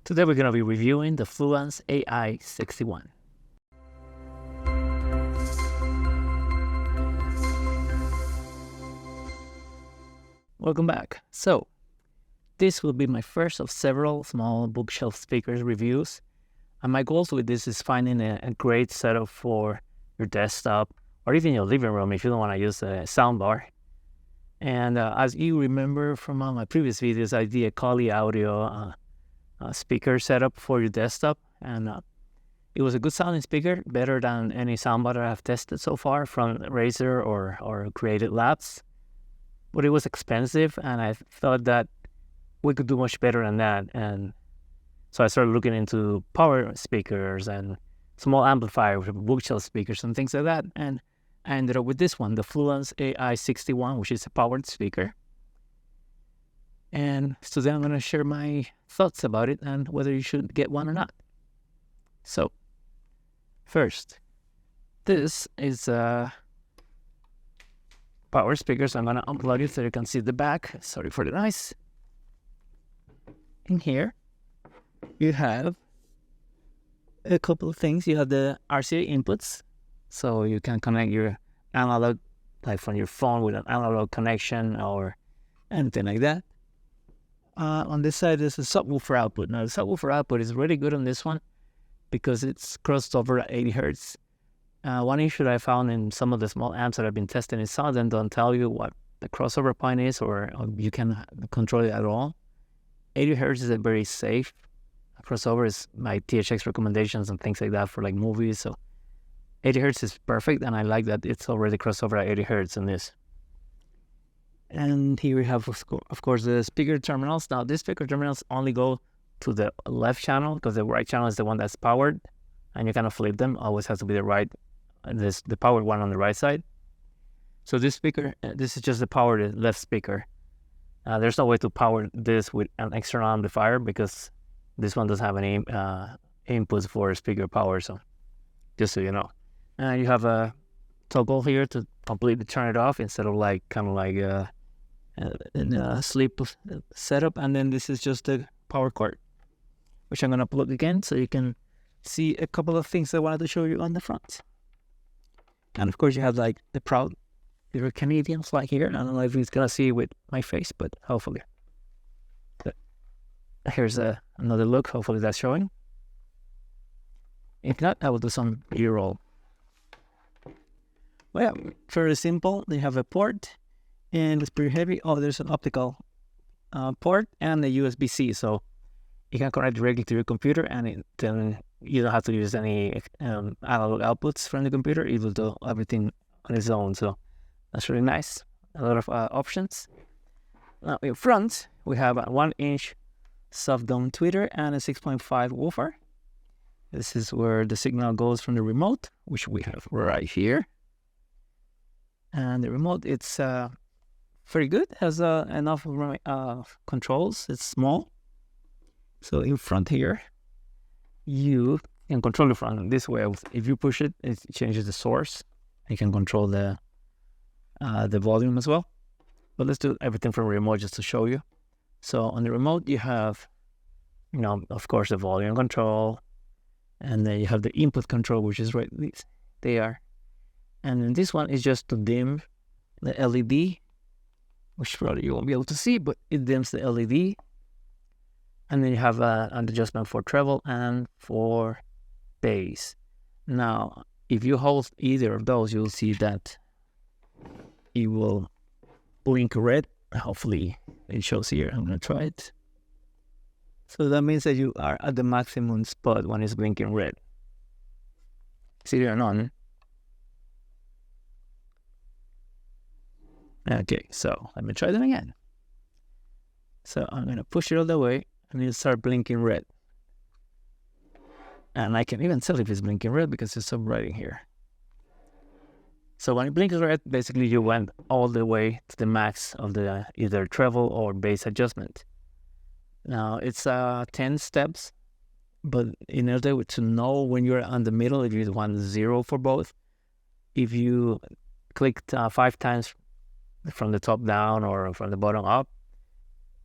Today we're going to be reviewing the Fluance Ai61. Welcome back. So, this will be my first of several small bookshelf speakers reviews. And my goals with this is finding a great setup for your desktop or even your living room if you don't want to use a soundbar. And as you remember from my previous videos, I did a Kali Audio speaker setup for your desktop, and it was a good sounding speaker, better than any soundbar I've tested so far from Razer or Creative Labs. But it was expensive, and I thought that we could do much better than that. And so I started looking into power speakers and small amplifiers, bookshelf speakers, and things like that. And I ended up with this one, the Fluance Ai61, which is a powered speaker. And today I'm going to share my thoughts about it and whether you should get one or not. So, first, this is a power speaker, so I'm going to unplug it so you can see the back. Sorry for the noise. In here, you have a couple of things. You have the RCA inputs, so you can connect your analog, like from your phone with an analog connection or anything like that. On this side, there's a subwoofer output. Now, the subwoofer output is really good on this one because it's crossed over at 80 hertz. One issue that I found in some of the small amps that I've been testing is some of them don't tell you what the crossover point is, or you can control it at all. 80 hertz is a very safe crossover. Is my THX recommendations and things like that for like movies. So 80 hertz is perfect, and I like that it's already crossover at 80 hertz in this. And here we have, of course, the speaker terminals. Now, these speaker terminals only go to the left channel because the right channel is the one that's powered, and you cannot flip them. Always has to be the right, the powered one on the right side. So this speaker, this is just the powered left speaker. There's no way to power this with an external amplifier because this one doesn't have any inputs for speaker power. So just so you know, you have a toggle here to completely turn it off instead of like kind of like a sleep setup. And then this is just the power cord, which I'm gonna plug again so you can see a couple of things I wanted to show you on the front. And of course you have like the proud little Canadian flag here. I don't know if it's gonna see with my face, but hopefully. But here's another look. Hopefully that's showing. If not, I will do some B-roll. Well, yeah, very simple. They have a port, and it's pretty heavy. Oh, there's an optical port and a USB-C, so you can connect directly to your computer, and then you don't have to use any analog outputs from the computer. It will do everything on its own, so that's really nice. A lot of options. Now, in front, we have a 1-inch soft dome tweeter and a 6.5 woofer. This is where the signal goes from the remote, which we have right here. And the remote, it's very good. It has enough controls. It's small. So in front here, you can control the front this way. If you push it, it changes the source. You can control the volume as well. But let's do everything from remote just to show you. So on the remote, you have, of course, the volume control. And then you have the input control, which is right there. And then this one is just to dim the LED, which probably you won't be able to see, but it dims the LED. And then you have an adjustment for treble and for bass. Now, if you hold either of those, you'll see that it will blink red. Hopefully it shows here. I'm going to try it. So that means that you are at the maximum spot when it's blinking red. See there, none. Okay, so let me try them again. So I'm going to push it all the way, and it'll start blinking red. And I can even tell if it's blinking red because there's some writing here. So when it blinks red, basically you went all the way to the max of the either treble or bass adjustment. Now, it's 10 steps, but in order to know when you're on the middle, if you want 0 for both, if you clicked 5 times from the top down or from the bottom up,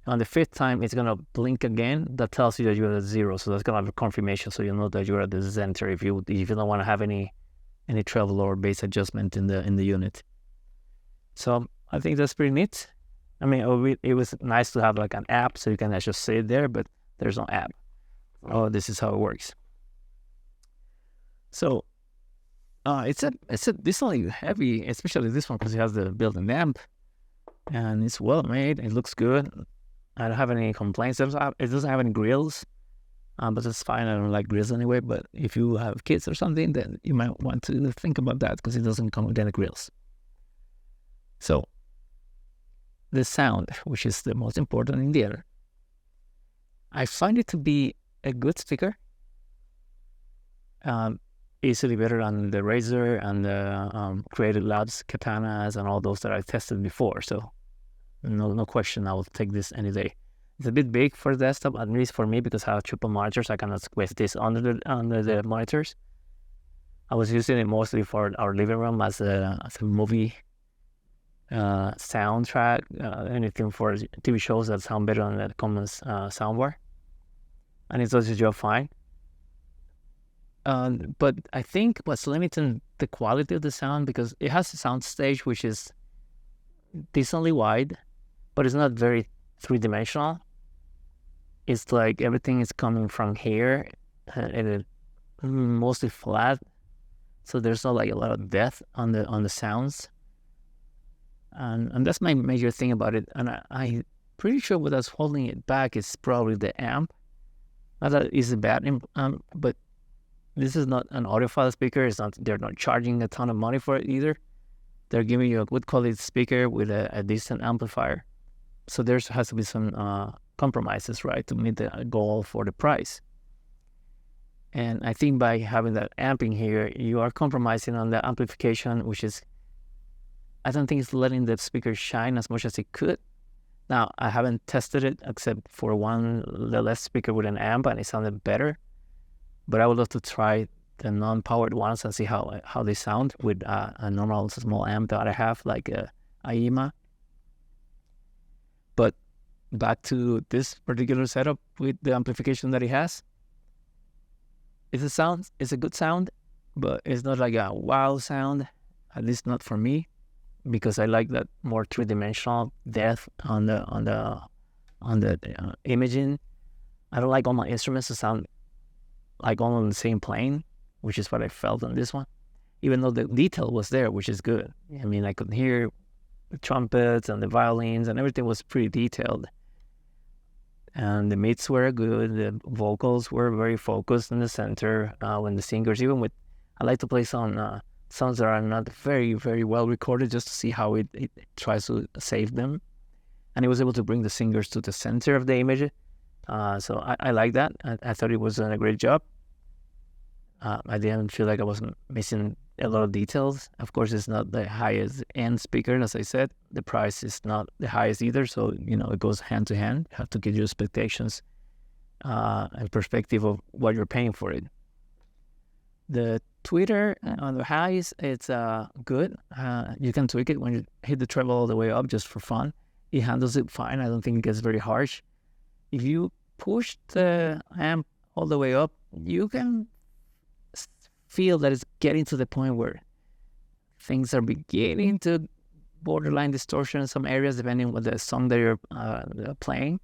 On the fifth time, it's gonna blink again. That tells you that you're at 0. So that's gonna have a confirmation, so you know that you're at the center. If you don't want to have any treble or bass adjustment in the unit. So I think that's pretty neat. I mean, it was nice to have like an app so you can just say it there, but there's no app. Oh, this is how it works. So it's a decently heavy, especially this one because it has the built-in amp, and it's well made. It looks good. I don't have any complaints. It doesn't have any grills, but that's fine. I don't like grills anyway. But if you have kids or something, then you might want to think about that because it doesn't come with any grills. So the sound, which is the most important in there, I find it to be a good speaker. Easily better than the Razer and the Creative Labs Katanas and all those that I tested before. So no question, I will take this any day. It's a bit big for desktop, at least for me, because I have triple monitors. I cannot squeeze this under the monitors. I was using it mostly for our living room as a movie soundtrack, anything for TV shows that sound better on the common soundbar, and it does the job fine. But I think what's limiting the quality of the sound, because it has a sound stage which is decently wide, but it's not very three-dimensional. It's like everything is coming from here, and it mostly flat, so there's not like a lot of depth on the sounds, and that's my major thing about it. And I'm pretty sure what was holding it back is probably the amp. Not that it's a bad amp, but this is not an audiophile speaker. They're not charging a ton of money for it either. They're giving you a good quality speaker with a decent amplifier. So there has to be some compromises, right, to meet the goal for the price. And I think by having that amp in here, you are compromising on the amplification, which is, I don't think it's letting the speaker shine as much as it could. Now, I haven't tested it except for the less speaker with an amp, and it sounded better. But I would love to try the non-powered ones and see how they sound with a normal small amp that I have, like a Ai61. But back to this particular setup with the amplification that it has. It's a good sound, but it's not like a wow sound, at least not for me, because I like that more three-dimensional depth on the imaging. I don't like all my instruments to sound like all on the same plane, which is what I felt on this one, even though the detail was there, which is good. I mean, I could hear the trumpets and the violins, and everything was pretty detailed. And the mids were good. The vocals were very focused in the center. When the singers, I like to play some songs that are not very, very well recorded, just to see how it tries to save them. And it was able to bring the singers to the center of the image. So I like that. I thought it was doing a great job. I didn't feel like I wasn't missing a lot of details. Of course, it's not the highest end speaker, as I said. The price is not the highest either, so it goes hand to hand. You have to get your expectations and perspective of what you're paying for it. The tweeter on the highs, it's good. You can tweak it when you hit the treble all the way up just for fun. It handles it fine. I don't think it gets very harsh. If you push the amp all the way up, you can feel that it's getting to the point where things are beginning to borderline distortion in some areas, depending on what the song that you're playing.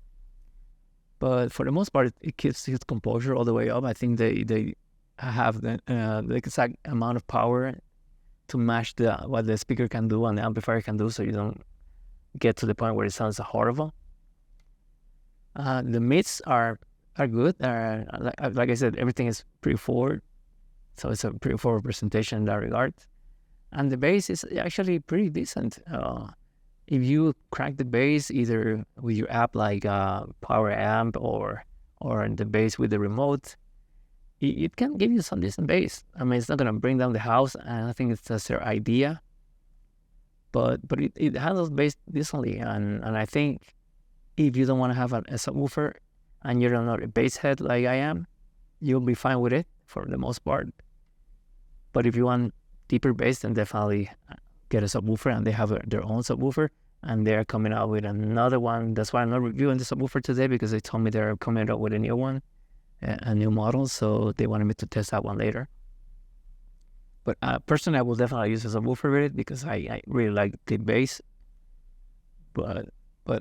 But for the most part, it keeps its composure all the way up. I think they have the exact amount of power to match what the speaker can do and the amplifier can do, so you don't get to the point where it sounds horrible. The mids are good. Like I said, everything is pretty forward, so it's a pretty forward presentation in that regard. And the bass is actually pretty decent. If you crank the bass either with your app like Power Amp or the bass with the remote, it can give you some decent bass. I mean, it's not gonna bring down the house, and I think it's just their idea. But it handles bass decently, and I think if you don't want to have a subwoofer and you're not a bass head like I am, you'll be fine with it for the most part. But if you want deeper bass, then definitely get a subwoofer, and they have their own subwoofer, and they're coming out with another one. That's why I'm not reviewing the subwoofer today, because they told me they're coming out with a new one, a new model, so they wanted me to test that one later. But personally, I will definitely use a subwoofer with it because I really like the bass. But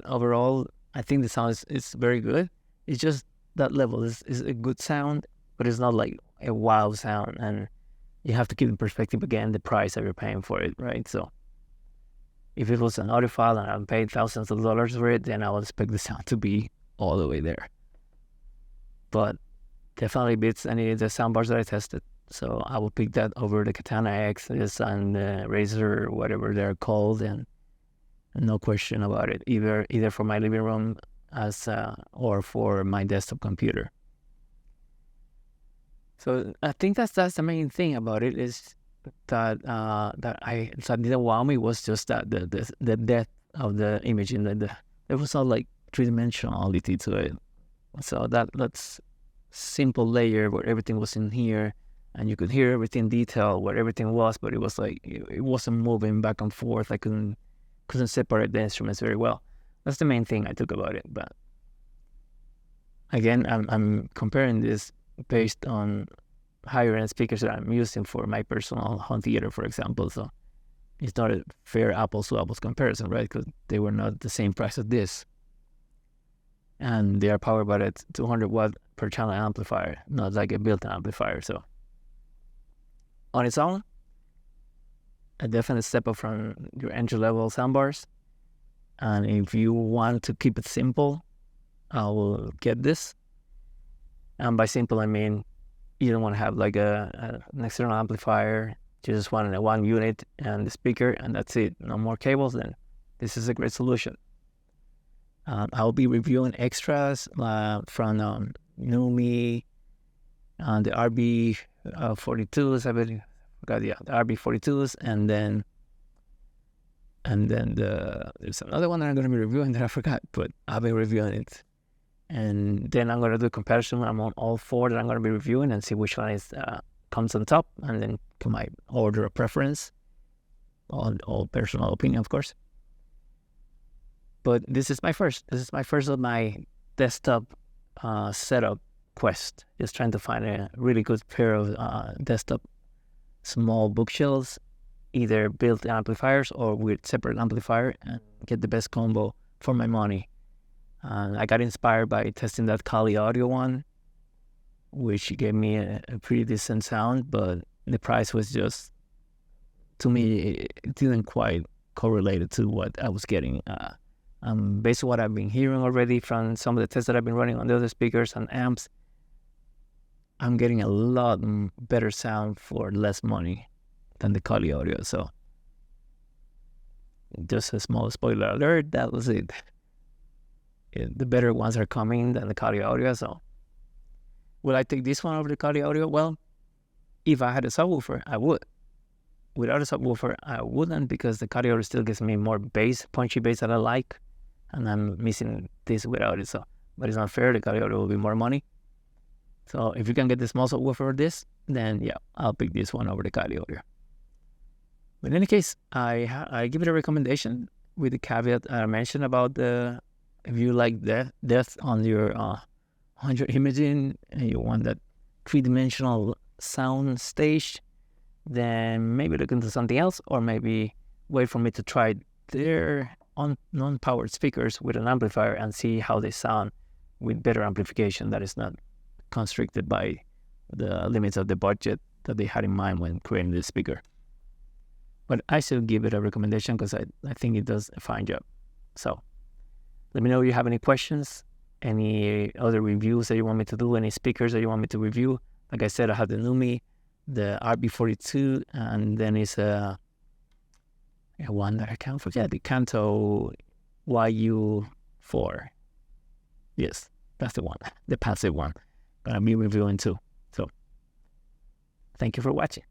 overall, I think the sound is very good. It's just that level is a good sound, but it's not like a wow sound. And you have to keep in perspective again the price that you're paying for it, right? So if it was an audiophile and I'm paid thousands of dollars for it, then I would expect the sound to be all the way there. But definitely beats any of the soundbars that I tested. So I will pick that over the Katana X's and the Razer, whatever they're called, and no question about it. Either for my living room or for my desktop computer. So I think that's the main thing about it, is that that didn't wow me was just that the depth of the imaging. There was not like three-dimensionality to it. So that's simple layer where everything was in here, and you could hear everything detail where everything was, but it was like it wasn't moving back and forth. I couldn't separate the instruments very well. That's the main thing I took about it. But again, I'm comparing this based on higher end speakers that I'm using for my personal home theater, for example. So it's not a fair apples to apples comparison, right? Because they were not the same price as this. And they are powered by a 200 watt per channel amplifier, not like a built-in amplifier. So on its own, a definite step up from your entry-level soundbars. And if you want to keep it simple, I will get this. And by simple, I mean you don't want to have like an external amplifier. You just want a one unit and the speaker, and that's it. No more cables. Then this is a great solution. I'll be reviewing extras from Numi and the RB42s. I believe, the RB42s, and then there's another one that I'm going to be reviewing that I forgot, but I'll be reviewing it. And then I'm going to do a comparison among all four that I'm going to be reviewing and see which one comes on top, and then my order of preference, all personal opinion, of course. But this is my first of my desktop setup quest. Just trying to find a really good pair of desktop small bookshelves, either built amplifiers or with separate amplifier, and get the best combo for my money. I got inspired by testing that Kali Audio one, which gave me a pretty decent sound, but the price was just, to me, it didn't quite correlate to what I was getting. Based on what I've been hearing already from some of the tests that I've been running on the other speakers and amps, I'm getting a lot better sound for less money than the Kali Audio. So just a small spoiler alert, that was it. The better ones are coming than the Kali Audio. So will I take this one over the Kali Audio? Well, if I had a subwoofer, I would. Without a subwoofer, I wouldn't, because the Kali Audio still gives me more bass, punchy bass that I like, and I'm missing this without it. So, but it's not fair. The Kali Audio will be more money. So if you can get the small subwoofer for this, then yeah, I'll pick this one over the Kali Audio. But in any case, I give it a recommendation with the caveat I mentioned about if you like depth on your imaging and you want that three-dimensional sound stage, then maybe look into something else, or maybe wait for me to try their non-powered speakers with an amplifier and see how they sound with better amplification that is not constricted by the limits of the budget that they had in mind when creating this speaker. But I still give it a recommendation because I think it does a fine job. So let me know if you have any questions, any other reviews that you want me to do, any speakers that you want me to review. Like I said, I have the Numi, the RB42, and then it's one that I can't forget, the Kanto YU4. Yes, that's the one, the passive one. Gonna be reviewing too. So thank you for watching.